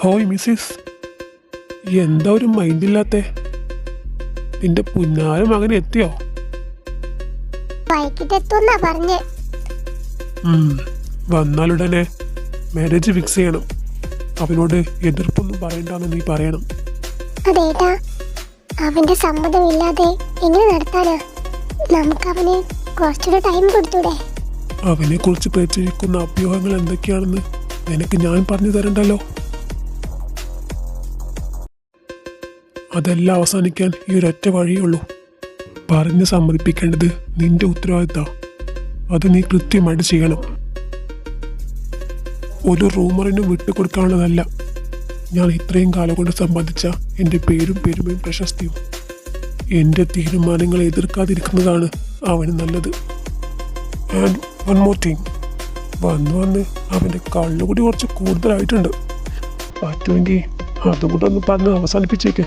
ഹോയ് മിസ്സിസ്, എന്താ ഒരു മൈൻഡില്ലാത്ത? നിന്റെ പുന്നാര മകൻ എത്തിയോ? വന്നാലുടനെ മാരേജ് ഫിക്സ് ചെയ്യണം. അവനോട് എതിർപ്പൊന്നും പറയണ്ടെന്ന് നീ പറയണം. അതേട്ടാ, അവന്റെ സമ്മതമില്ലാതെ എങ്ങനെ നടത്താനാ? നമുക്ക് അവന് കുറച്ചുകൂടെ ടൈം കൊടുത്തൂടെ? അവനെ കുറിച്ച് പ്രചരിക്കുന്ന അഭ്യൂഹങ്ങൾ എന്തൊക്കെയാണെന്ന് നിനക്ക് ഞാൻ പറഞ്ഞു തരണ്ടല്ലോ. അതെല്ലാം അവസാനിക്കാൻ ഈ ഒരൊറ്റ വഴിയുള്ളൂ. പറഞ്ഞ് സമ്മതിപ്പിക്കേണ്ടത് നിന്റെ ഉത്തരവാദിത്തം. അത് നീ കൃത്യമായിട്ട് ചെയ്യണം. ഒരു റൂമറിനും വിട്ടുകൊടുക്കാനുള്ളതല്ല. ഞാൻ ഇത്രയും കാലം കൊണ്ട് സമ്പാദിച്ച എൻ്റെ പേരും പെരുമയും പ്രശസ്തിയും. എൻ്റെ തീരുമാനങ്ങളെ എതിർക്കാതിരിക്കുന്നതാണ് അവന് നല്ലത്. ആൻഡ് വൺ മോർ തിങ്, വന്ന് അവൻ്റെ കള്ളുകൂടി കുറച്ച് കൂടുതലായിട്ടുണ്ട്. പറ്റുമെങ്കിൽ അതുകൂടെ ഒന്ന് പറഞ്ഞ് അവസാനിപ്പിച്ചേക്ക്.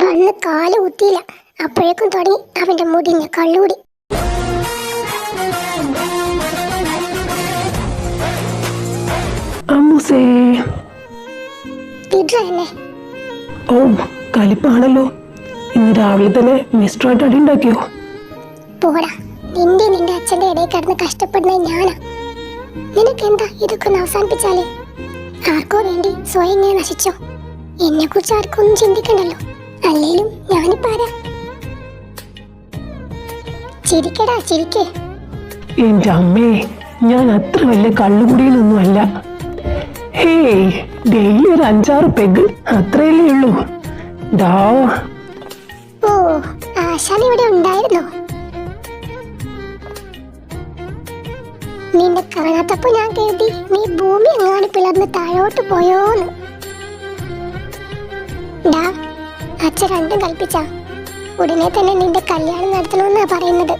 വന്ന് കാല് കുത്തിയില്ല, അപ്പോഴേക്കും തുടങ്ങി അവന്റെ മുടിഞ്ഞ കള്ളുകൂടി. എന്നെ ഓ, കലിപ്പാണല്ലോ. ഇന്ന് രാവിലെ തന്നെ മിസ്റ്ററായിട്ട് അടി ഉണ്ടാക്കിയോ? പോടാ, നിന്റെ അച്ഛന്റെ ഇടയിൽ കിടന്ന് കഷ്ടപ്പെടുന്നത് ഞാനാ. നിനക്കെന്താ ഇതൊക്കെ ഒന്ന് അവസാനിപ്പിച്ചാല്? ആർക്കോ വേണ്ടി സ്വയം ഇങ്ങനെ നശിച്ചോ? എന്നെ കുറിച്ച് ആർക്കും ഒന്നും ചിന്തിക്കണ്ടല്ലോ. അല്ലേലും ഞാനിപ്പാരാ? ചിരിക്കടാ, ചിരിക്കേ. എന്റെ അമ്മേ, ഞാൻ അത്ര വലിയ കള്ളുകുടിയിലൊന്നും അല്ല. ഹേയ്, ഡെയിലി ഒരു 5-6 പെഗ് അത്രയല്ലേ ഉള്ളൂ. ഓ, ആശാൻ ഇവിടെ ഉണ്ടായിരുന്നോ? നിന്നെ കാണാത്തപ്പോ ഞാൻ കരുതി നീ ഭൂമി എങ്ങാനും പിളർന്ന് താഴോട്ട് പോയോന്ന്. അച്ഛൻ രണ്ടും കൽപ്പിച്ച ഉടനെ തന്നെ നിന്റെ കല്യാണം നടത്തണമെന്നാ പറയുന്നത്.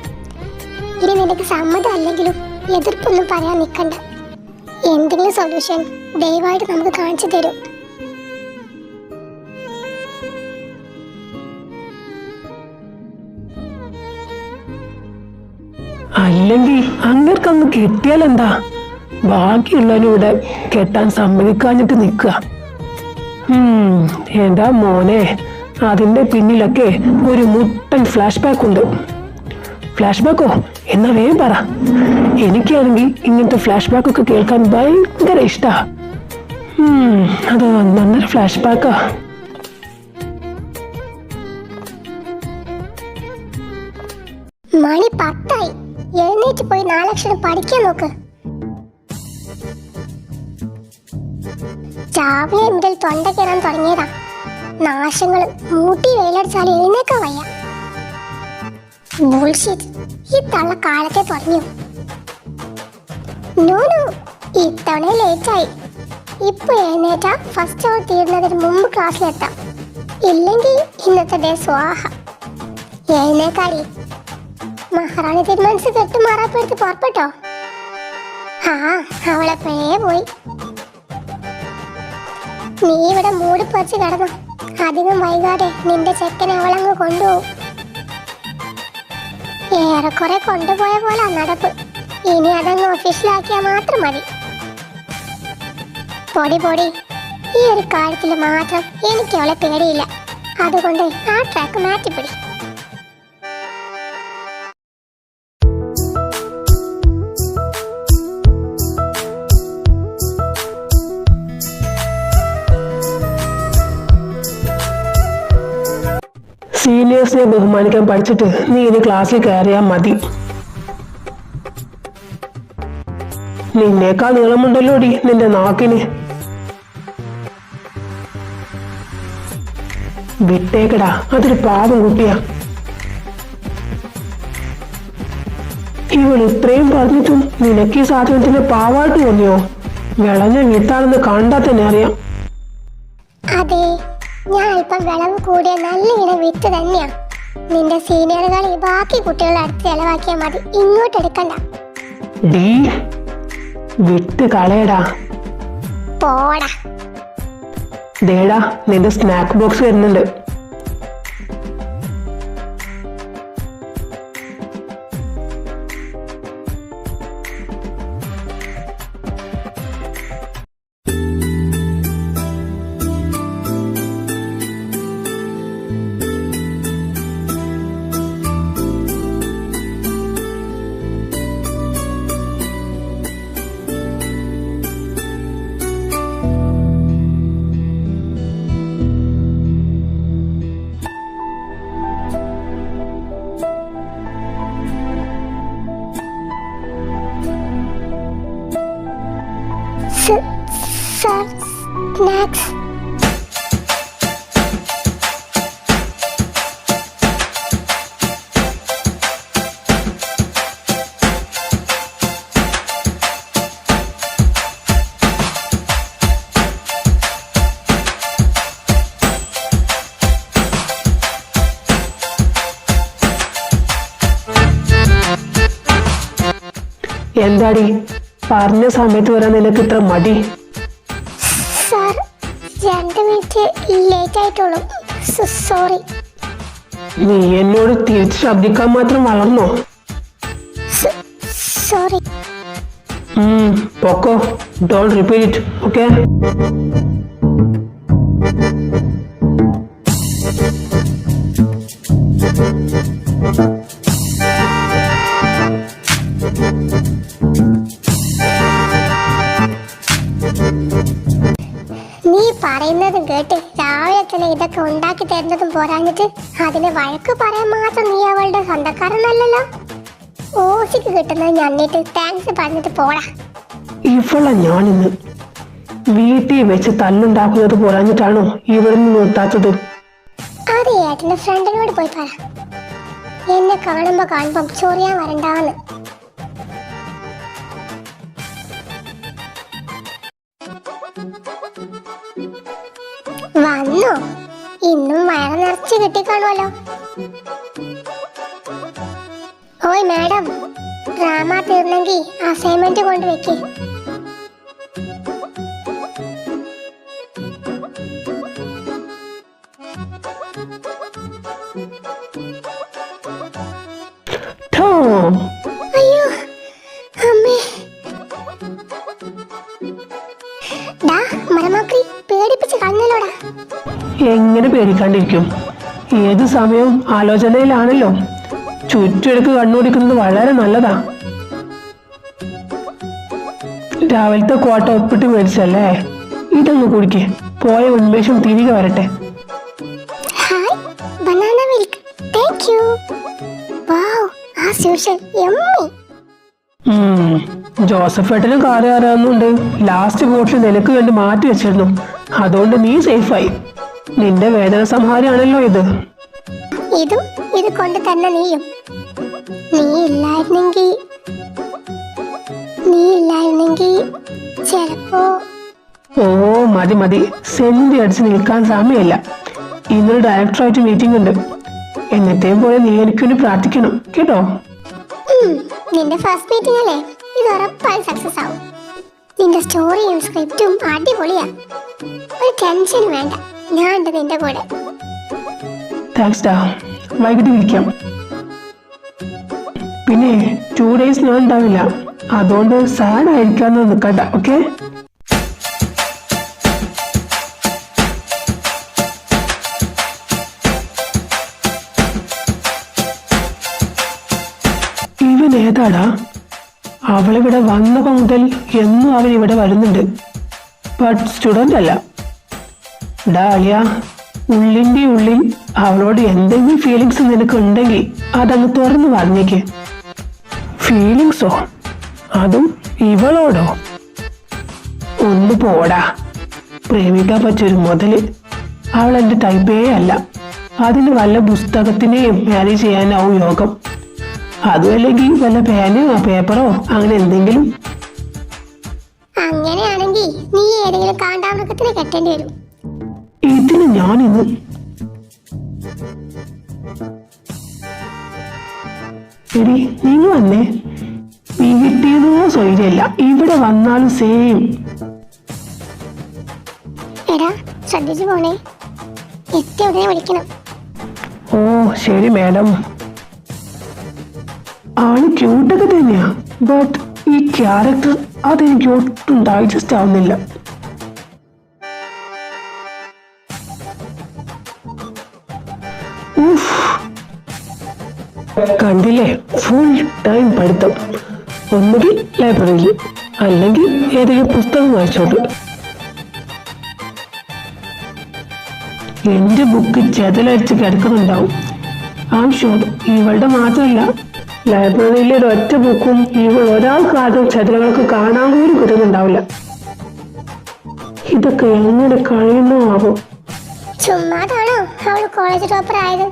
ഇനി നിനക്ക് സമ്മതം അല്ലെങ്കിലും എതിർപ്പൊന്നും പറയാൻ നിൽക്കണ്ട. എന്തെങ്കിലും സൊല്യൂഷൻ ദയവായിട്ട് നമുക്ക് കാണിച്ചു തരൂ. അല്ലെങ്കിൽ അങ്ങർക്കങ്ങ് കെട്ടിയാലെന്താ? ബാക്കിയുള്ളവരിവിടെ കെട്ടാൻ സമ്മതിക്കാഞ്ഞിട്ട് നിൽക്കുക. എന്താ മോനെ, അതിന്റെ പിന്നിലൊക്കെ ഒരു മുട്ടൻ ഫ്ലാഷ് ബാക്ക് ഉണ്ട്. ഫ്ലാഷ് ബാക്കോ? എന്നാ വേഗം പറ. എനിക്കാണെങ്കിൽ ഇങ്ങനത്തെ ഫ്ലാഷ് ബാക്ക് ഒക്കെ കേൾക്കാൻ ഭയങ്കര ഇഷ്ടാ. അത് നന്നൊരു ഫ്ലാഷ് ബാക്കാ. മണി 10 എഴുന്നേറ്റ് പോയി 4 അക്ഷരം പഠിക്കാൻ നോക്ക്. രാവിലെ മുതൽ തൊണ്ട കയറാൻ തുടങ്ങിയതാ. നാശങ്ങള് മൂട്ടി വെയിലടിച്ചാൽ എഴുന്നേക്കാൻ വയ്യ. ബുൾഷിറ്റ്, ഈ തള്ള കാലത്തെ തുടങ്ങിയോ? നോ, ഇത്തവണ ലേറ്റായി. ഇപ്പൊ എഴുന്നേറ്റാ ഫസ്റ്റ് അവർ തീരുന്നതിന് മുമ്പ് ക്ലാസ്സിലെത്താം. ഇല്ലെങ്കിൽ ഇന്നത്തെ ഡേ സ്വാഹ. എഴുന്നേക്കാടി. മഹാറാണി തീരുമാനിച്ച് കെട്ട് മാറാപ്പെടുത്ത് പുറപ്പെട്ടോ? അവളെപ്പോഴേ പോയി. നീ ഇവിടെ മൂടി പറിച്ച് കിടന്നു. അധികം വൈകാതെ നിന്റെ ചെക്കനെ അവളങ്ങ് കൊണ്ടുപോകും. ഏറെക്കുറെ കൊണ്ടുപോയ പോലെ നടപ്പ്. ഇനി അതങ്ങ് ഒഫീഷ്യലാക്കിയാൽ മാത്രം മതി. പൊടി, ഈ ഒരു കാര്യത്തിൽ മാത്രം എനിക്ക് അവളെ പേടിയില്ല. അതുകൊണ്ട് ആ ട്രാക്ക് മാറ്റിപ്പിടി. സീനിയേഴ്സിനെ ബഹുമാനിക്കാൻ പഠിച്ചിട്ട് നീ ഇനി ക്ലാസ്സിൽ കയറിയാൽ മതി. നിന്നേക്കാൾ നീളമുണ്ടല്ലോടി നിന്റെ നാക്കിന്. വിട്ടേക്കടാ, അതൊരു പാവം കുട്ടിയാ. ഇവൾ ഇത്രയും പറഞ്ഞിട്ടും നിനക്ക് ഈ സാധനത്തിന് പാവാട്ട് തോന്നിയോ? വിളഞ്ഞ വീട്ടാണെന്ന് കണ്ടാൽ തന്നെ അറിയാം. അതെ, ഞാൻ അല്പം വിളവ് കൂടിയ നല്ല ഇനം വിത്ത് തന്നെയാ. നിന്റെ സീനിയറുകൾ ഈ ബാക്കി കുട്ടികളെ അടുത്ത് ചെലവാക്കിയാൽ മതി, ഇങ്ങോട്ട് എടുക്കണ്ട. ഡീ വിട്ട് കളയടാ. പോടാ. ദേടാ നിന്റെ സ്നാക്ക് ബോക്സ് വരുന്നുണ്ട്. Sir, snacks. എന്താടി പറഞ്ഞ സമയത്ത് വരാൻ നിനക്ക് ഇത്ര മടി? സർ, 2 മിനിറ്റ് ലേറ്റ് ആയിട്ടുള്ളൂ. സോറി. നീ എന്നോട് തിരിച്ച് ശബ്ദിക്കാൻ മാത്രം വളർന്നോ? സോറി. പൊക്കോ. Don't repeat it, okay? നീ പറയുന്നതും കേട്ട് രാവിലെ തന്നെ ഇതൊക്കെ ഉണ്ടാക്കി തരുന്നതും പോരാഞ്ഞിട്ട് അതിന് വഴക്ക് പറയാൻ മാത്രം നീ അവളുടെ സ്വന്തക്കാരനല്ലല്ലോ. ഓസിക്ക് കിട്ടുന്നത് ഞന്നിട്ട് താങ്ക്സ് പറഞ്ഞിട്ട് പോടാ. ഇവളെ ഞാനിന്ന് വീട്ടിൽ വെച്ച് തല്ലുണ്ടാക്കുന്നത് പോരാഞ്ഞിട്ടാണോ ഇവിടുന്ന് നിർത്താത്തത്? അത് ഏട്ടന്റെ ഫ്രണ്ടിനോട് പോയി പറ, എന്നെ കാണുമ്പം ചൊറിയാൻ വരണ്ടാന്ന്. വന്നോ? ഇന്നും വയറ് നിറച്ച് കിട്ടിക്കാണുമല്ലോ. ഓയ് മാഡം, ഡ്രാമ തീർന്നെങ്കിൽ അസൈൻമെന്റ് കൊണ്ടുവെക്കേ. അയ്യോ അമ്മേ. ഡാ മരമാക്രി, പേടിപ്പിച്ച് കളഞ്ഞല്ലോടാ. എങ്ങനെ പേടിക്കാണ്ടിരിക്കും? ഏത് സമയവും ആലോചനയിലാണല്ലോ. ചുറ്റെടുക്ക് കണ്ണുപിടിക്കുന്നത് വളരെ നല്ലതാ. രാവിലത്തെ കോട്ട ഒപ്പിട്ട് മേടിച്ചല്ലേ, ഇതങ്ങ് കുടിക്കേ. പോയ ഉന്മേഷം തിരികെ വരട്ടെ. Hi, banana milk. Thank you. Wow, as usual yummy. Joseph ഏട്ടനും കാറ് കയറാവുന്നുണ്ട്. ലാസ്റ്റ് ബോട്ടിൽ നിനക്ക് വേണ്ടി മാറ്റി വെച്ചിരുന്നു. അതുകൊണ്ട് നീ സേഫായി. നിന്റെ വേദന സംഹാരമാണല്ലോ ഇത്. ഇതും ഇത് കൊണ്ട് തന്നെ നീയും. നീ ഇല്ലായിരുന്നെങ്കിൽ ചിലപ്പോ. ഓ മതി മതി, സെന്റി അടിച്ച് നിൽക്കാൻ സമയമില്ല. ഇന്നൊരു ഡയറക്ടറായിട്ട് മീറ്റിംഗ് ഉണ്ട്. എന്നത്തെയും പോലെ നീ എനിക്ക് വേണ്ടി പ്രാർത്ഥിക്കണം കേട്ടോ. നിന്റെ ഫസ്റ്റ് മീറ്റിംഗ് അല്ലേ, ഇത് ഉറപ്പായി സക്സസ് ആവും. നിന്റെ സ്റ്റോറിയും സ്ക്രിപ്റ്റും അടിപൊളിയാ. ഒരു ടെൻഷൻ വേണ്ട, ഞാൻ ഉണ്ട് നിന്റെ കൂടെ. താങ്ക്സ് ഡാ, വൈകിട്ട് വിളിക്കാം. പിന്നെ 2 days ഞാൻ ഉണ്ടാവില്ല, അതുകൊണ്ട് സാഡ് ആയിരിക്കാന്ന് നിൽക്കണ്ട, ഓക്കെ? ഇവൻ ഏതാടാ? അവളിവിടെ വന്നപ്പോ മുതൽ എന്നും അവൻ ഇവിടെ വരുന്നുണ്ട്. ബട്ട് സ്റ്റുഡന്റ് അല്ല. ഡാ അളിയ, ഉള്ളിൻ്റെ ഉള്ളിൽ അവളോട് എന്തെങ്കിലും ഫീലിങ്സ് നിനക്ക് ഉണ്ടെങ്കിൽ അതങ്ങ് തുറന്നു പറഞ്ഞേക്ക്. ഫീലിങ്സോ? അതും ഇവളോടോ? ഒന്ന് പോടാ. പ്രേമിക്കാൻ പറ്റിയൊരു മുതല്. അവൾ എൻ്റെ ടൈപ്പേ അല്ല. അതിന് വല്ല പുസ്തകത്തിനെയും മാനേജ് ചെയ്യാനാവും യോഗം. അതുമല്ലെങ്കിൽ വല്ല പേനയോ പേപ്പറോ അങ്ങനെ എന്തെങ്കിലും. അങ്ങനെയാണെങ്കിൽ നീ ഏതെങ്കിലും കാണ്ടാമൃഗത്തിനെ കെട്ടേണ്ടി വരും. ഇതിന് ഞാനിന്ന്. എടി നിങ്ങൾ വന്നേ. വീട്ടിന്നോ സ്വൈര്യല്ല, ഇവിടെ വന്നാലും സെയിം. എടാ ശ്രദ്ധിച്ചു പോണേ, എത്തി ഉടനെ വിളിക്കണം. ഓ ശരി മാഡം. ആള് ക്യൂട്ടൊക്കെ തന്നെയാ, ബട്ട് ഈ ക്യാരക്ടർ അതെനിക്ക് ഒട്ടും ഡൈജസ്റ്റ് ആവുന്നില്ല. കണ്ടില്ലേ, ഫുൾ ടൈം പഠിത്തം. ഒന്നുകിൽ ലൈബ്രറിയിൽ, അല്ലെങ്കിൽ ഏതെങ്കിലും പുസ്തകം വായിച്ചോണ്ട്. എന്റെ ബുക്ക് ചെതലടിച്ച് കിടക്കുന്നുണ്ടാവും. ആവശ്യം ഇവളുടെ മാത്രമല്ല, ലൈബ്രറിയിലെ ഒരൊറ്റ ബുക്കും ഇവൾ ഒരാൾക്കാരും ചെതലുകൾക്ക് കാണാൻ പോലും കിട്ടുന്നുണ്ടാവില്ല. ഇതൊക്കെ എങ്ങനെ കഴിയുന്നോ ആവും. ചുമ്മാതാണോ അവള് കോളേജ് ടോപ്പർ ആയത്?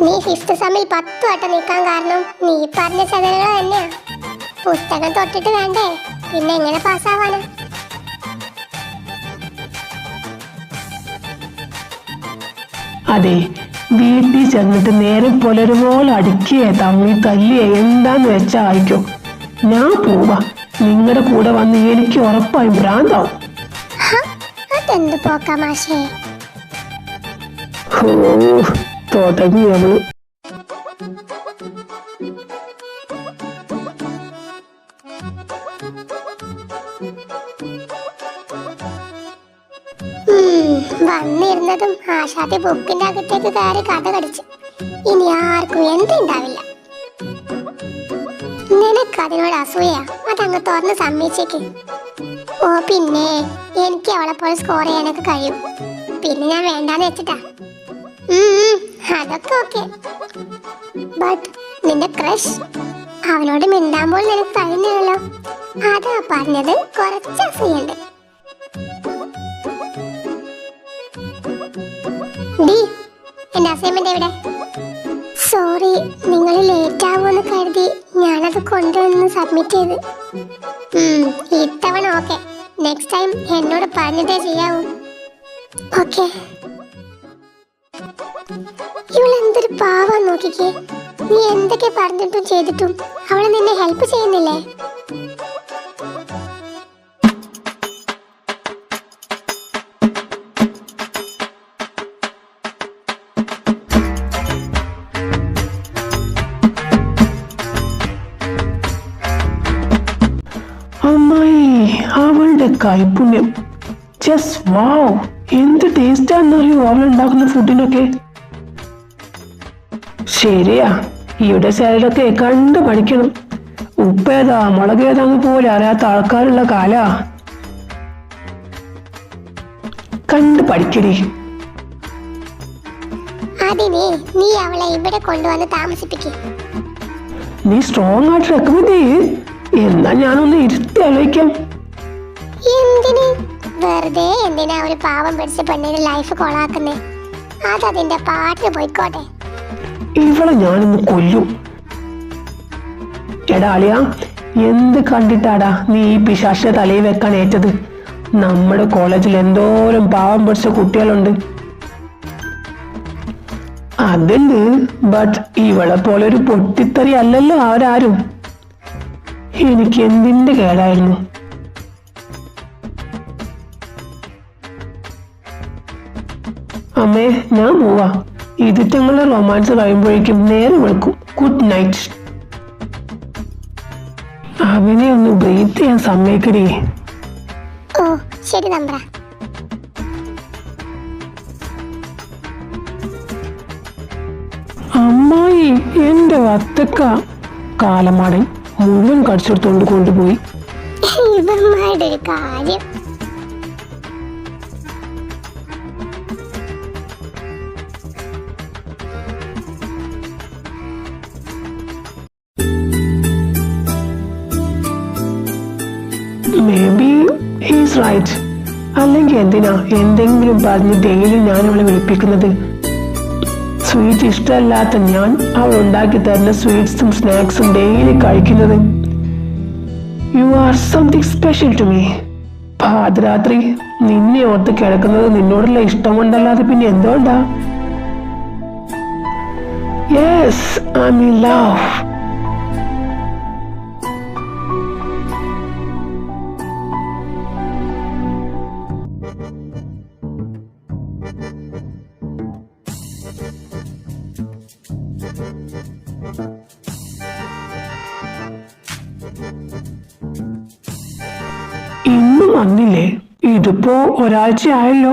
നീ 5th സെമ്മിൽ 10 വട്ടം നിൽക്കാൻ കാരണം നീ പറഞ്ഞ ചതലുകൾ തന്നെയാ. പുസ്തകം തൊട്ടിട്ട് വേണ്ടേ, പിന്നെ എങ്ങനെ പാസ്സാവാന്? അതെ, വീട്ടിൽ ചെന്നിട്ട് നേരെ പുലരുപോലെ അടിക്കുകയെ തമ്മി തല്ലിയെ എന്താന്ന് വെച്ചാ ആയിക്കോ. ഞാൻ പോവാ, നിങ്ങളുടെ കൂടെ വന്ന് എനിക്ക് ഉറപ്പായും ഭ്രാന്താവും. അതെന്ത് പോക്കാ മാഷേ? ഓ തുടങ്ങി അവള്. വന്നിരുന്നതും ആശാത്തി ബുക്കിന്റെ അകത്തേക്ക് കയറി കഥ കടിച്ചു. ഇനി ആർക്കും എന്തുണ്ടാവില്ല. നിനക്ക് അതിനോട് അസൂയ, അതങ്ങ് തുറന്ന് സമ്മതിച്ചേക്ക്. ഓ പിന്നെ എനിക്ക് അവളെ പോലെ സ്കോർ ചെയ്യാനൊക്കെ കഴിയും. പിന്നെ ഞാൻ വേണ്ടാന്ന് വെച്ചിട്ടാ. അതൊക്കെ ഓക്കെ. ബട്ട് നിന്റെ ക്രഷ്, അവനോട് മിണ്ടാമ്പോൾ നിനക്ക് കഴിയുന്നില്ലല്ലോ. അതാ പറഞ്ഞത്, കുറച്ച് അസൂയുണ്ട്. എന്റെ അസൈൻമെന്റ് എവിടെ? സോറി, നിങ്ങൾ ലേറ്റ് ആവുമെന്ന് കരുതി ഞാനത് കൊണ്ടുവന്ന് സബ്മിറ്റ് ചെയ്ത്. ഇത്തവണ ഓക്കെ. നെക്സ്റ്റ് ടൈം എന്നോട് പറഞ്ഞിട്ടേ ചെയ്യാവൂ. ഓക്കെ. ഇവളെന്തൊരു പാവാ നോക്കിക്കേ. നീ എന്തൊക്കെ പറഞ്ഞിട്ടും ചെയ്തിട്ടും അവളെ നിന്നെ ഹെൽപ്പ് ചെയ്യുന്നില്ലേ? അമ്മായി, അവളുടെ കൈപുണ്യം ജസ്റ്റ് വാവ്. എന്ത് ടേസ്റ്റാന്നറിയോ അവളുണ്ടാക്കുന്ന ഫുഡിനൊക്കെ. ശരിയാ, ഇവിടെ സൈഡിലൊക്കെ കണ്ടു പഠിക്കണം. ഉപ്പേതാ മുളകേതാന്ന് പോലെ അറിയാത്ത ആൾക്കാരുള്ള കാലാ. കണ്ടു പഠിക്കടി. അതിനെ നീ അവളെ ഇവിടെ കൊണ്ടുവന്ന് താമസിപ്പിക്കും. നീ സ്ട്രോങ് ആയിട്ട് റെക്കമെൻഡ് ചെയ്യ്. എന്നാ ഞാനൊന്ന് ഇരുത്തി ആലോചിക്കാം. എന്തിന് വെറുതെ എന്തിനാ ഒരു പാവം പിടിച്ച പെണ്ണിന്റെ ലൈഫ് കൊളാക്കുന്നേ? അതതിന്റെ പാട്ടിന് പോയിക്കോട്ടെ. ഇവളെ ഞാനൊന്ന് കൊല്ലും. എടാ അളിയ, എന്ത് കണ്ടിട്ടാടാ നീ ഈ പിശാചിനെ തലയിൽ വെക്കാൻ ഏറ്റത്? നമ്മുടെ കോളേജിൽ എന്തോരം പാവം പിടിച്ച കുട്ടികളുണ്ട്. അതുണ്ട്, ബട്ട് ഇവളെ പോലെ ഒരു പൊട്ടിത്തെറി അല്ലല്ലോ അവരാരും. എനിക്ക് എന്തിന്റെ കേടായിരുന്നു. അമ്മേ, ഞാൻ പോവാ. ഇതിറ്റങ്ങളുടെ റൊമാൻസ് കഴിയുമ്പോഴേക്കും നേരം വെളുക്കും. Good night. അവനെ ഒന്ന് ബ്രീത്ത് ചെയ്യാൻ സമ്മതിക്കടി. ഓ ശരി നമ്പ്ര. അമ്മായി, എന്റെ വത്തക്ക കാലമാടൻ മുഴുവൻ കടിച്ചെടുത്തോണ്ട് കൊണ്ടുപോയി. ഇവന്മാരുടെ ഒരു കാര്യം. Maybe he's right. അല്ലെങ്കിൽ എന്തിനാ എന്തെങ്കിലും പറഞ്ഞ് ഡെയിലി ഞാൻ അവളെ വിളിപ്പിക്കുന്നത്? സ്വീറ്റ് ഇഷ്ടമല്ലാത്ത ഞാൻ അവൾ ഉണ്ടാക്കി തരുന്ന സ്വീറ്റ്സും സ്നാക്സും ഡെയിലി കഴിക്കുന്നത്. You are something special to me. പാതിരാത്രി നിന്നെ ഓർത്ത് കിടക്കുന്നത് നിന്നോടുള്ള ഇഷ്ടം കൊണ്ടല്ലാതെ പിന്നെ എന്തുകൊണ്ടാ? Yes, I am in love. ഇന്നും വന്നില്ലേ? ഇതിപ്പോ ഒരാഴ്ചയായല്ലോ.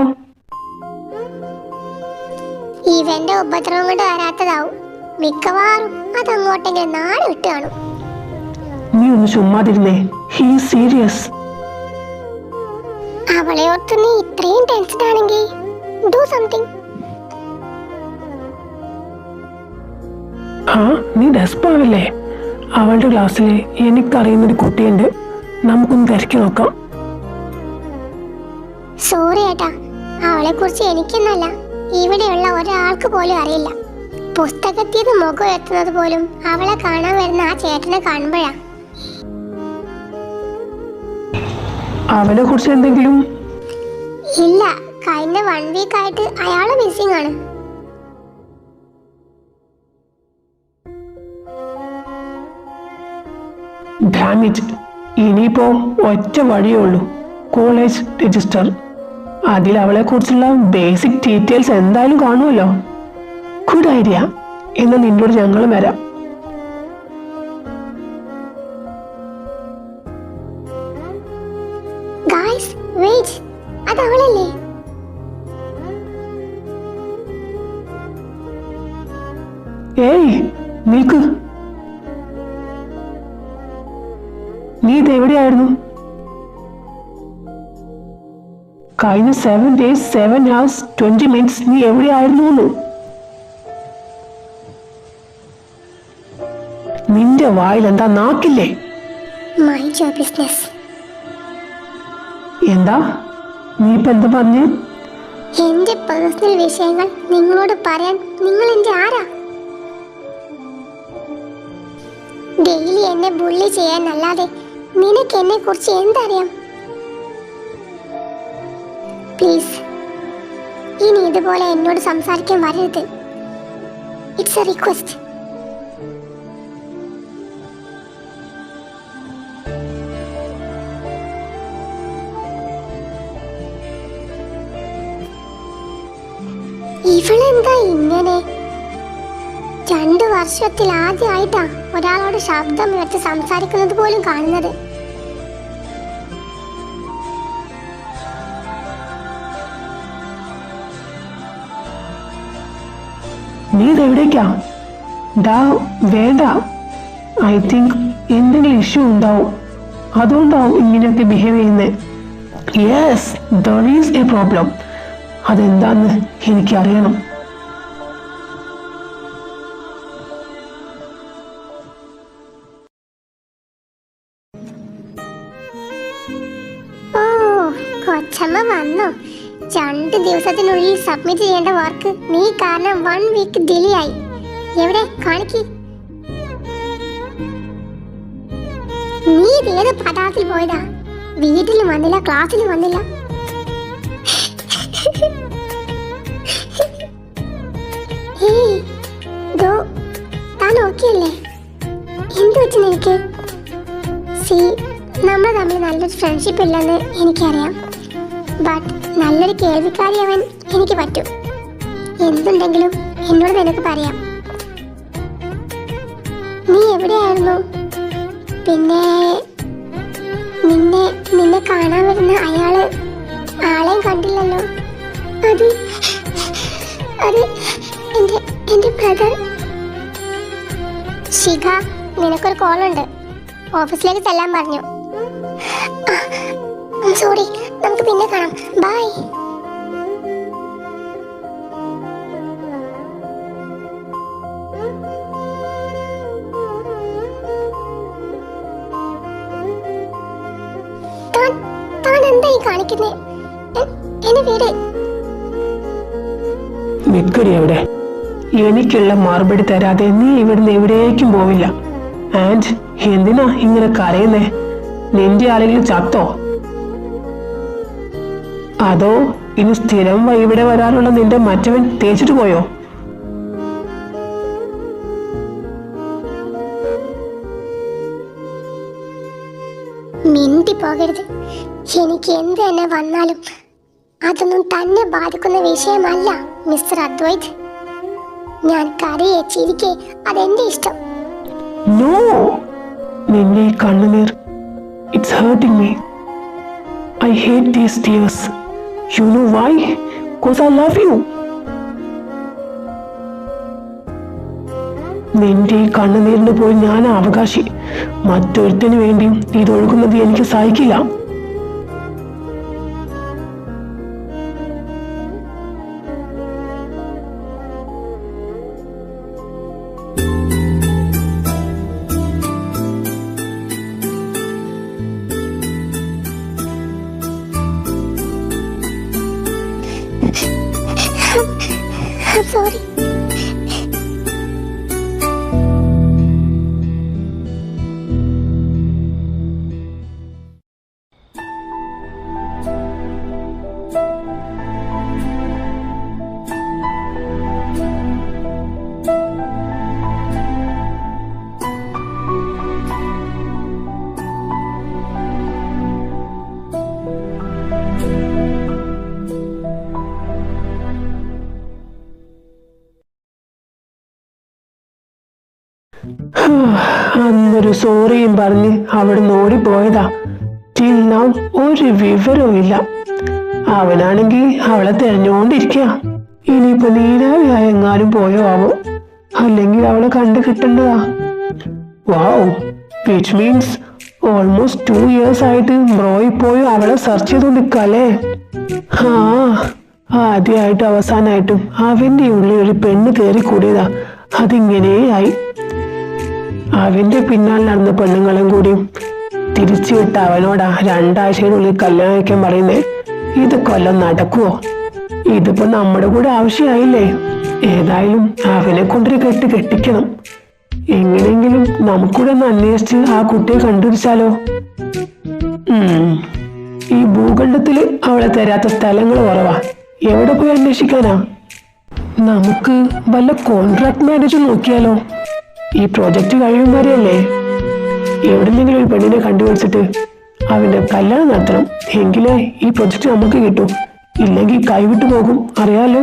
ഇവന്റെ ഉപദ്രവം കൊണ്ട് വരാത്തതാവും. മിക്കവാറും അതങ്ങോട്ടെങ്കിലും നാട് വിട്ട് കാണും. നീ ഒന്ന് ചുമ്മാതിരുന്നേ. He serious. അവളെ ഓർത്ത് നീ ഇത്രയും ടെൻഷൻ ആണെങ്കിൽ ഡു സംതിങ്. ആ, നീ ഡെസ്പാവില്ലേ? അവളുടെ ക്ലാസ്സിൽ എനിക്കറിയുന്നൊരു കുട്ടിയുണ്ട്, നമുക്കൊന്ന് തിരക്കി നോക്കാം. സോറി ഏട്ടാ, അവളെ കുറിച്ച് എനിക്കെന്നല്ല ഇവിടെയുള്ള ഒരാൾക്ക് പോലും അറിയില്ല. പുസ്തകത്തിൽ മുഖം ഉയർത്തുന്നത് പോലും അവളെ കാണാൻ വരുന്ന ആ ചേട്ടനെ കാണുമ്പോഴാ. അവനെ കുറിച്ച് എന്തെങ്കിലും? ഇല്ല, കഴിഞ്ഞ 1 വീക്ക് ആയിട്ട് അയാള് മിസ്സിംഗ് ആണ്. Damn it. ഇനിയിപ്പോ ഒറ്റ വഴിയേ ഉള്ളൂ, കോളേജ് രജിസ്റ്റർ. അതിൽ അവളെ കുറിച്ചുള്ള ബേസിക് ഡീറ്റെയിൽസ് എന്തായാലും കാണുമല്ലോ. Good idea. എന്ന് നിന്നോട് ഞങ്ങളും വരാം. ഗായ്സ് വെയിറ്റ്, അത് അവളല്ലേ? ഏയ് നിൽക്ക്. നീ ഇതെവിടെയായിരുന്നു? കഴിഞ്ഞ 7 days 7 hours 20 minutes നീ എവിടെയായിരുന്നു? നിന്റെ വായിൽ എന്താ നാക്കില്ലേ? Mind your business. എന്താ നീ ഇപ്പൊ എന്താ പറഞ്ഞേ? എന്റെ പേഴ്സണൽ വിഷയങ്ങൾ നിങ്ങളോട് പറയാൻ നിങ്ങൾ എന്റെ ആരാ? ഡെയിലി എന്നെ ബുള്ളി ചെയ്യാനല്ലാതെ നിനക്ക് എന്നെ കുറിച്ച് എന്തറിയാം? പ്ലീസ് ഇനി ഇതുപോലെ എന്നോട് സംസാരിക്കാൻ വരരുത്. It's A request. ഇവളെന്താ ഇങ്ങനെ? 2 വർഷത്തിൽ ആദ്യമായിട്ടാ ഒരാളോട് ശബ്ദം ഉയർത്തി സംസാരിക്കുന്നത് പോലും കാണുന്നത്. നീ ഇതെവിടേക്കാ? ഡാ വേണ്ട. ഐ തിങ്ക് എന്തെങ്കിലും ഇഷ്യൂ ഉണ്ടാവും, അതുകൊണ്ടാവും ഇങ്ങനെയൊക്കെ ബിഹേവ് ചെയ്യുന്നത്. Yes, there is A problem. അതെന്താന്ന് എനിക്കറിയണം. ഓ, കൊച്ചമ്മ വന്നു. 2 ദിവസത്തിനുള്ളിൽ സബ്മിറ്റ് ചെയ്യേണ്ട വർക്ക് നീ കാരണം 1 വീക്ക് ഡിലേ ആയി. എവിടെ കാണിക്ക്? നീ ഏത് പദാർത്ഥത്തിൽ പോയതാ? വീട്ടിലും വന്നില്ല, ക്ലാസ്സിലും വന്നില്ല. താൻ ഓക്കെ അല്ലേ? എന്ത് വെച്ച് നിനക്ക്? സി, നമ്മൾ തമ്മിൽ നല്ലൊരു ഫ്രണ്ട്ഷിപ്പ് ഇല്ലെന്ന് എനിക്കറിയാം. ബട്ട് നല്ലൊരു കേൾവിക്കാരിയാവാൻ എനിക്ക് പറ്റും. എന്തുണ്ടെങ്കിലും എന്നോട് നിനക്ക് പറയാം. നീ എവിടെയായിരുന്നു? പിന്നെ നിന്നെ കാണാൻ വരുന്ന ആളെയും കണ്ടില്ലല്ലോ. അത് എന്റെ ബ്രദർ. ശിഖ, നിനക്കൊരു കോളുണ്ട്. ഓഫീസിലേക്ക് ചെല്ലാൻ പറഞ്ഞു. സോറി, നമുക്ക് പിന്നെ കാണാം. ബൈ. താൻ എന്തായി കാണിക്കുന്നേ? എന്നെ വീട്. നിക്കടി അവിടെ. എനിക്കുള്ള മറുപടി തരാതെ നീ ഇവിടുന്ന് എവിടേക്കും പോവില്ല. ആൻഡ് എന്തിനാ ഇങ്ങനെ കരയുന്നേ? നിന്റെ ആരെങ്കിലും ചത്തോ? അതോ ഇനി സ്ഥിരം ഇവിടെ വരാനുള്ള നിന്റെ മറ്റവൻ തേച്ചിട്ട് പോയോ? മിണ്ടി പോകരുത്. എനിക്ക് എന്ത് തന്നെ വന്നാലും അതൊന്നും തന്നെ ബാധിക്കുന്ന വിഷയമല്ല മിസ്റ്റർ അദ്വൈത്. ഞാൻ കരയെ ചിരിക്കെ അതെന്റെ ഇഷ്ടം. നോ, നിന്റെ ഈ കണ്ണുനീർ, it's hurting me. I hate these tears. You know why? Because I love you. നിന്റെ ഈ കണ്ണുനീരിന് പോയി ഞാൻ അവകാശി. മറ്റൊരുത്തിന് വേണ്ടിയും ഇതൊഴുകുന്നത് എനിക്ക് സഹിക്കില്ല. I'm sorry. അന്നൊരു സോറിയും പറഞ്ഞ് അവിടുന്ന് ഓടിപ്പോയതാ. ടിൽ നൗ ഒരു വിവരവും ഇല്ല. അവനാണെങ്കിൽ അവളെ തെരഞ്ഞുകൊണ്ടിരിക്കുക. ഇനിയിപ്പോ നീനാവിയായ എങ്ങാനും പോയോ ആവോ, അല്ലെങ്കിൽ അവളെ കണ്ടു കിട്ടേണ്ടതാ. വാവ്, വിച്ച് മീൻസ് ഓൾമോസ്റ്റ് 2 years ആയിട്ട് ബ്രോ ഇപ്പോഴും അവളെ സെർച്ച് ചെയ്തോണ്ടിരിക്കല്ലേ. ആദ്യമായിട്ടും അവസാനമായിട്ടും അവന്റെ ഉള്ളിൽ ഒരു പെണ്ണ് കയറി കൂടിയതാ. അതിങ്ങനെയായി. അവന്റെ പിന്നാലെ നടന്ന പെണ്ണുങ്ങളും കൂടിയും തിരിച്ചു വിട്ട അവനോടാ 2 ആഴ്ചയിനുള്ളിൽ കല്യാണം കഴിക്കാൻ പറയുന്നേ. ഇത് കൊല്ലം നടക്കുവോ? ഇതിപ്പോ നമ്മുടെ കൂടെ ആവശ്യമായില്ലേ. ഏതായാലും അവനെ കൊണ്ടൊരു കെട്ടിക്കണം. എങ്ങനെയെങ്കിലും നമുക്കൂടെ ഒന്ന് അന്വേഷിച്ച് ആ കുട്ടിയെ കണ്ടുപിടിച്ചാലോ. ഈ ഭൂഖണ്ഡത്തില് അവളെ തരാത്ത സ്ഥലങ്ങൾ കുറവാ. എവിടെ പോയി അന്വേഷിക്കാനാ? നമുക്ക് വല്ല കോൺട്രാക്ട് മാരേജ് നോക്കിയാലോ? ഈ പ്രോജക്റ്റ് കഴിയും വരെയല്ലേ. എവിടെന്നെങ്കിലും ഒരു പെണ്ണിനെ കണ്ടുപിടിച്ചിട്ട് അവന്റെ കല്യാണം നടത്തണം. എങ്കിലേ ഈ പ്രൊജക്റ്റ് നമുക്ക് കിട്ടും. ഇല്ലെങ്കിൽ കൈവിട്ടു പോകും, അറിയാലോ.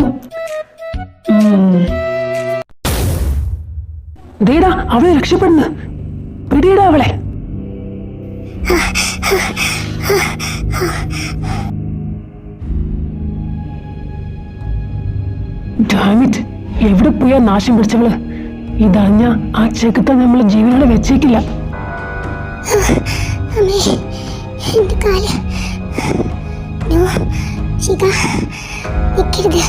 ദേടാ, അവളെ രക്ഷപ്പെടുന്നു. പിടിയിടാ അവളെ. ഡാമിറ്റ്, എവിടെ പോയാ നാശം പിടിച്ചവള്? ഇതറിഞ്ഞ ആ ചെകുത്ത നമ്മളെ ജീവനോടെ വെച്ചേക്കില്ല. എന്റെ കാല്. നിൽക്കരുത്.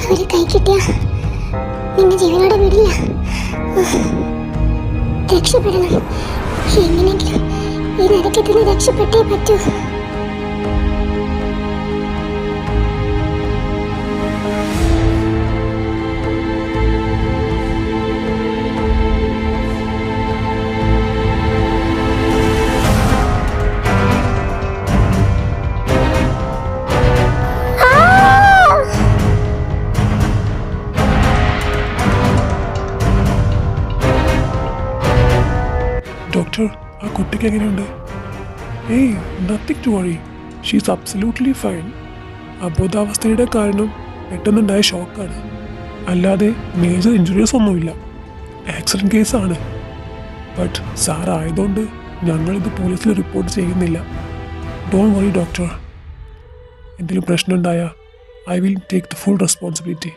അവരെ കൈ കിട്ടിയ നിന്നെ ജീവനോടെ വിടില്ല. രക്ഷപ്പെടണം. എങ്ങനെയെങ്കിലും ഈ നരകത്തിന് രക്ഷപ്പെട്ടേ പറ്റൂ. ഡോക്ടർ, ആ കുട്ടിക്ക് എങ്ങനെയുണ്ട്? ഏയ്, nothing to worry. She's absolutely fine. അബോധാവസ്ഥയുടെ കാരണം പെട്ടെന്നുണ്ടായ ഷോക്കാണ്. അല്ലാതെ മേജർ ഇഞ്ചുറീസ് ഒന്നുമില്ല. ആക്സിഡൻറ്റ് കേസാണ്. ബട്ട് സാർ ആയതുകൊണ്ട് ഞങ്ങളിത് പോലീസിൽ റിപ്പോർട്ട് ചെയ്യുന്നില്ല. Don't worry doctor. എന്തെങ്കിലും പ്രശ്നമുണ്ടായാൽ I will take the full responsibility.